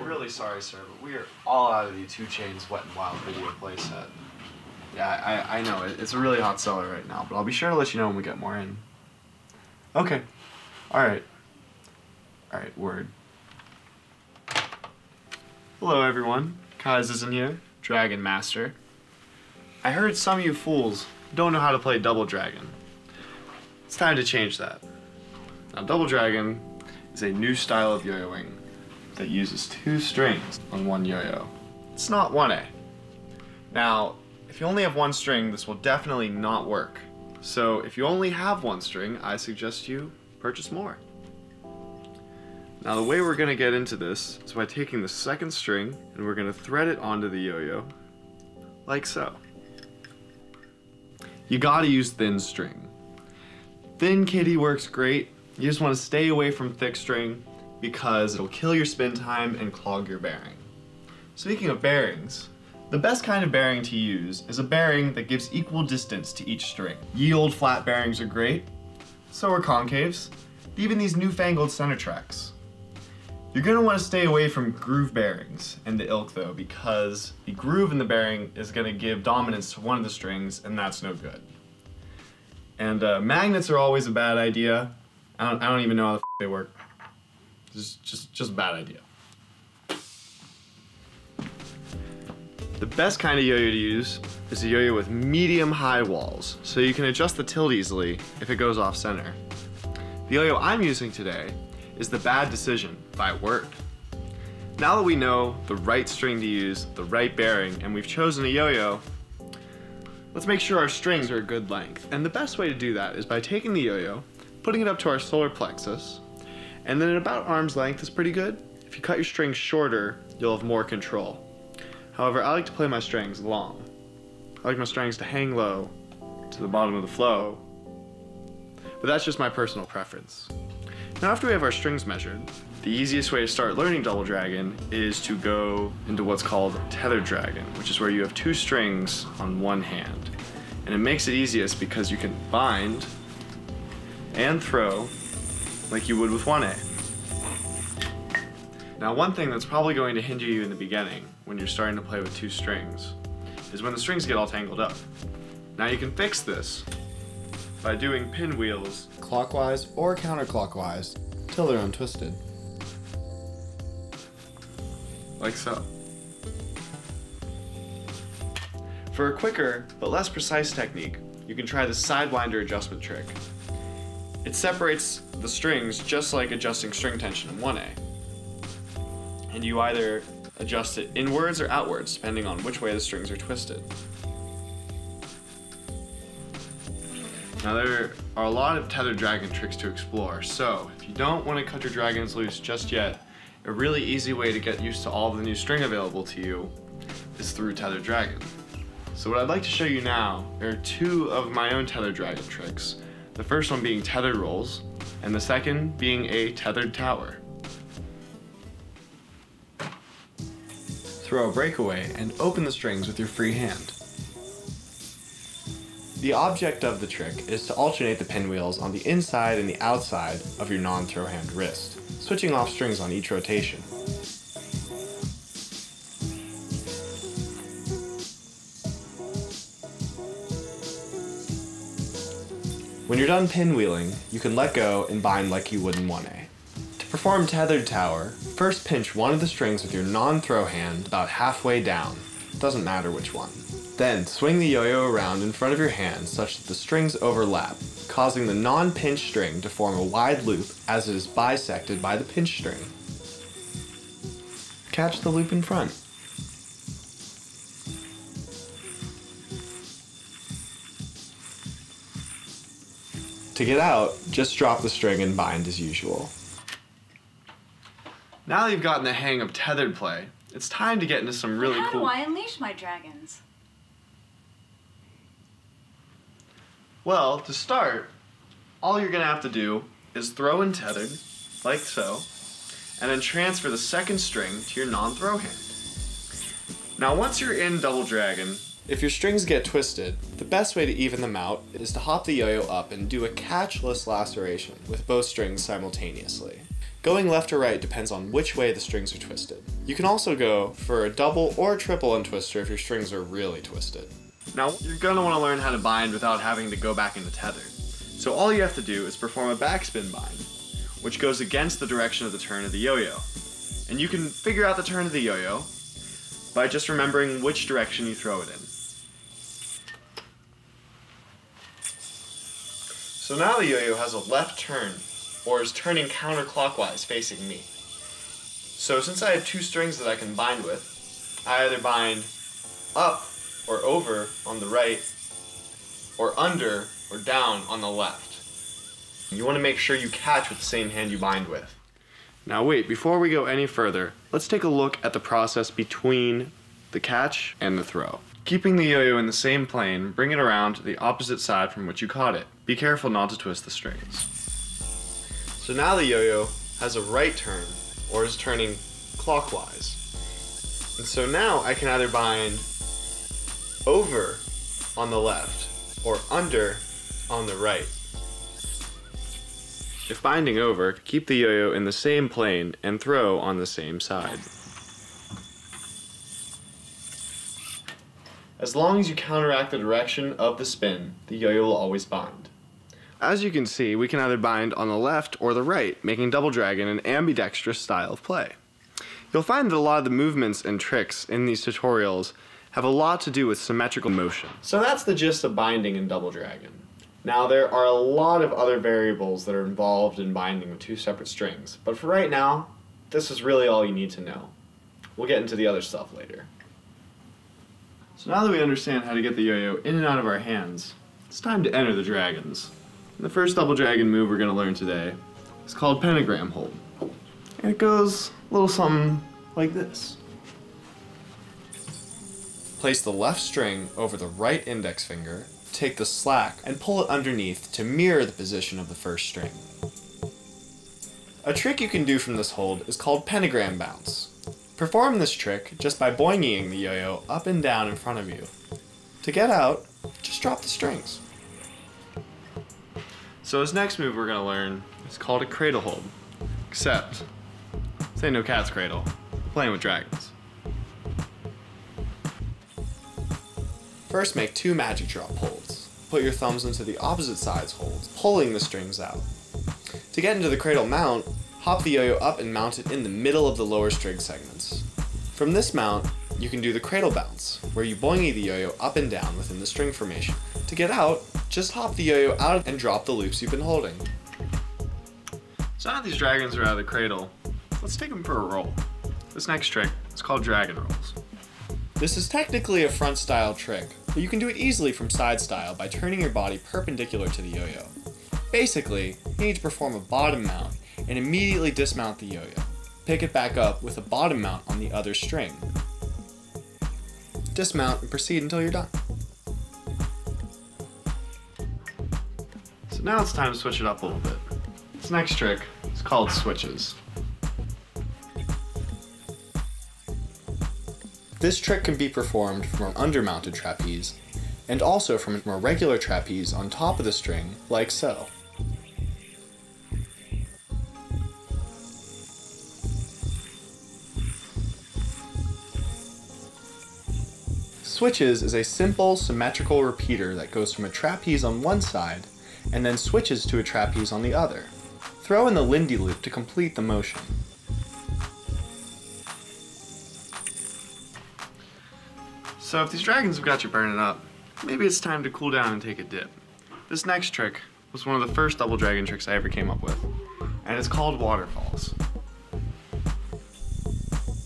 really sorry, sir, but we are all out of the 2 Chainz Wet n Wild video playset. Yeah, I know, it's a really hot seller right now, but I'll be sure to let you know when we get more in. Okay. Alright. Alright, word. Hello everyone, Zizan here, Dragon Master. I heard some of you fools don't know how to play Double Dragon. It's time to change that. Now, Double Dragon is a new style of yo-yoing that uses 2 strings on 1 yo-yo. It's not 1A. Now, if you only have 1 string, this will definitely not work. So if you only have 1 string, I suggest you purchase more. Now the way we're going to get into this is by taking the 2nd string and we're going to thread it onto the yo-yo, like so. You gotta use thin string. Thin kitty works great. You just want to stay away from thick string because it'll kill your spin time and clog your bearing. Speaking of bearings, the best kind of bearing to use is a bearing that gives equal distance to each string. Ye old flat bearings are great, so are concaves, even these newfangled center tracks. You're going to want to stay away from groove bearings in the ilk though, because the groove in the bearing is going to give dominance to one of the strings, and that's no good. And magnets are always a bad idea. I don't even know how the f they work. Just a bad idea. The best kind of yo-yo to use is a yo-yo with medium-high walls, so you can adjust the tilt easily if it goes off center. The yo-yo I'm using today is the Bad Decision by Word. Now that we know the right string to use, the right bearing, and we've chosen a yo-yo, let's make sure our strings are a good length. And the best way to do that is by taking the yo-yo, putting it up to our solar plexus, and then at about arm's length is pretty good. If you cut your strings shorter, you'll have more control. However, I like to play my strings long. I like my strings to hang low to the bottom of the flow, but that's just my personal preference. Now after we have our strings measured, the easiest way to start learning Double Dragon is to go into what's called Tether Dragon, which is where you have 2 strings on 1 hand. And it makes it easiest because you can bind and throw like you would with 1A. Now one thing that's probably going to hinder you in the beginning when you're starting to play with 2 strings is when the strings get all tangled up. Now you can fix this by doing pinwheels clockwise or counterclockwise till they're untwisted. Like so. For a quicker but less precise technique, you can try the sidewinder adjustment trick. It separates the strings just like adjusting string tension in 1A. And you either adjust it inwards or outwards depending on which way the strings are twisted. Now there are a lot of Tethered Dragon tricks to explore, so if you don't want to cut your dragons loose just yet, a really easy way to get used to all the new string available to you is through Tether Dragon. So what I'd like to show you now are 2 of my own Tether Dragon tricks. The first one being tethered rolls, and the second being a tethered tower. Throw a breakaway and open the strings with your free hand. The object of the trick is to alternate the pinwheels on the inside and the outside of your non-throw hand wrist, switching off strings on each rotation. When you're done pinwheeling, you can let go and bind like you would in 1A. To perform Tethered Tower, first pinch one of the strings with your non-throw hand about halfway down, doesn't matter which one. Then swing the yo-yo around in front of your hand such that the strings overlap, causing the non-pinch string to form a wide loop as it is bisected by the pinch string. Catch the loop in front. To get out, just drop the string and bind as usual. Now that you've gotten the hang of tethered play, it's time to get into some really cool... How do I unleash my dragons? Well, to start, all you're going to have to do is throw in tethered, like so, and then transfer the 2nd string to your non-throw hand. Now once you're in Double Dragon, If your strings get twisted, the best way to even them out is to hop the yo-yo up and do a catchless laceration with both strings simultaneously. Going left or right depends on which way the strings are twisted. You can also go for a double or triple untwister if your strings are really twisted. Now, you're going to want to learn how to bind without having to go back into Tethered. So all you have to do is perform a backspin bind, which goes against the direction of the turn of the yo-yo. And you can figure out the turn of the yo-yo by just remembering which direction you throw it in. So now the yo-yo has a left turn, or is turning counterclockwise facing me. So since I have two strings that I can bind with, I either bind up or over on the right, or under or down on the left. You want to make sure you catch with the same hand you bind with. Now wait, before we go any further, let's take a look at the process between the catch and the throw. Keeping the yo-yo in the same plane, bring it around to the opposite side from which you caught it. Be careful not to twist the strings. So now the yo-yo has a right turn, or is turning clockwise. And so now I can either bind over on the left, or under on the right. If binding over, keep the yo-yo in the same plane and throw on the same side. As long as you counteract the direction of the spin, the yo-yo will always bind. As you can see, we can either bind on the left or the right, making Double Dragon an ambidextrous style of play. You'll find that a lot of the movements and tricks in these tutorials have a lot to do with symmetrical motion. So that's the gist of binding in Double Dragon. Now there are a lot of other variables that are involved in binding with two separate strings, but for right now, this is really all you need to know. We'll get into the other stuff later. So now that we understand how to get the yo-yo in and out of our hands, it's time to enter the dragons. And the first Double Dragon move we're going to learn today is called Pentagram Hold. And it goes a little something like this. Place the left string over the right index finger, take the slack, and pull it underneath to mirror the position of the first string. A trick you can do from this hold is called Pentagram Bounce. Perform this trick just by boinging the yo-yo up and down in front of you. To get out, just drop the strings. So this next move we're going to learn is called a cradle hold. Except, this ain't no cat's cradle. We're playing with dragons. First make two magic drop holds. Put your thumbs into the opposite sides holds, pulling the strings out. To get into the cradle mount, hop the yo-yo up and mount it in the middle of the lower string segments. From this mount, you can do the cradle bounce, where you boingy the yo-yo up and down within the string formation. To get out, just hop the yo-yo out and drop the loops you've been holding. So now that these dragons are out of the cradle, let's take them for a roll. This next trick is called dragon rolls. This is technically a front style trick, but you can do it easily from side style by turning your body perpendicular to the yo-yo. Basically, you need to perform a bottom mount and immediately dismount the yo-yo. Pick it back up with a bottom mount on the other string. Dismount and proceed until you're done. So now it's time to switch it up a little bit. This next trick is called switches. This trick can be performed from an undermounted trapeze, and also from a regular trapeze on top of the string, like so. Switches is a simple symmetrical repeater that goes from a trapeze on one side and then switches to a trapeze on the other. Throw in the Lindy loop to complete the motion. So if these dragons have got you burning up, maybe it's time to cool down and take a dip. This next trick was one of the first Double Dragon tricks I ever came up with, and it's called waterfalls.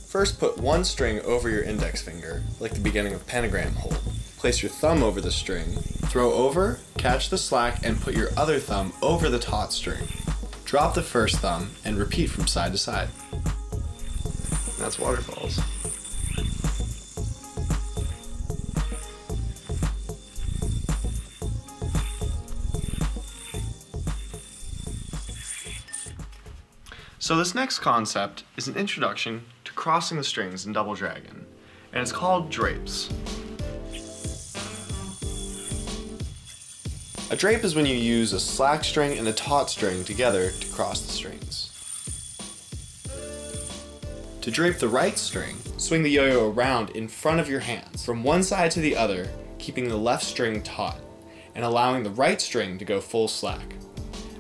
First put one string over your index finger, like the beginning of Pentagram Hold. Place your thumb over the string, throw over, catch the slack, and put your other thumb over the taut string. Drop the first thumb, and repeat from side to side. That's waterfalls. So this next concept is an introduction to crossing the strings in Double Dragon, and it's called drapes. A drape is when you use a slack string and a taut string together to cross the strings. To drape the right string, swing the yo-yo around in front of your hands from one side to the other, keeping the left string taut and allowing the right string to go full slack.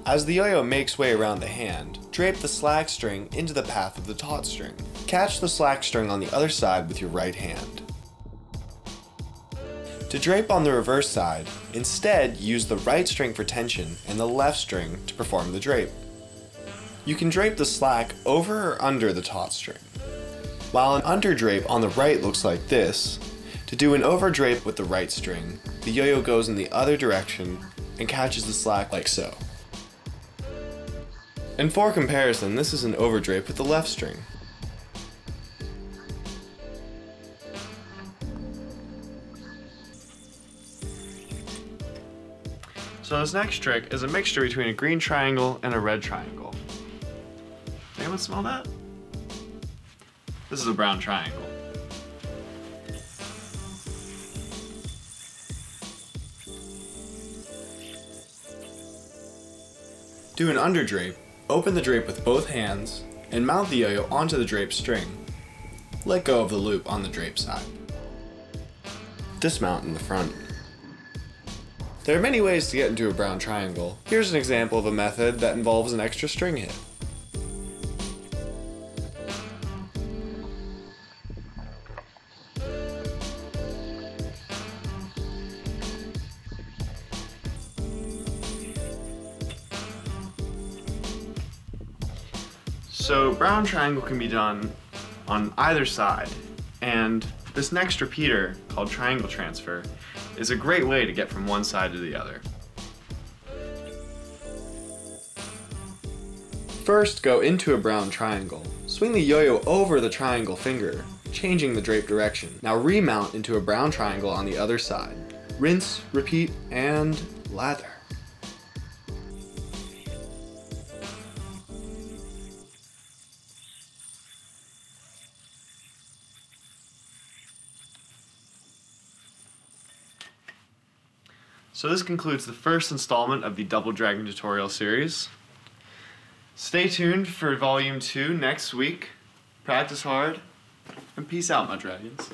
As the yo-yo makes way around the hand, drape the slack string into the path of the taut string. Catch the slack string on the other side with your right hand. To drape on the reverse side, instead use the right string for tension and the left string to perform the drape. You can drape the slack over or under the taut string. While an under drape on the right looks like this, to do an over drape with the right string, the yo-yo goes in the other direction and catches the slack like so. And for comparison, this is an over drape with the left string. So this next trick is a mixture between a green triangle and a red triangle. Anyone smell that? This is a brown triangle. Do an under drape, open the drape with both hands, and mount the yo-yo onto the drape string. Let go of the loop on the drape side. Dismount in the front. There are many ways to get into a brown triangle. Here's an example of a method that involves an extra string hit. So brown triangle can be done on either side, and this next repeater, called triangle transfer, is a great way to get from one side to the other. First, go into a brown triangle. Swing the yo-yo over the triangle finger, changing the drape direction. Now remount into a brown triangle on the other side. Rinse, repeat, and lather. So this concludes the first installment of the Double Dragon tutorial series. Stay tuned for Volume 2 next week. Practice hard, and peace out, my dragons.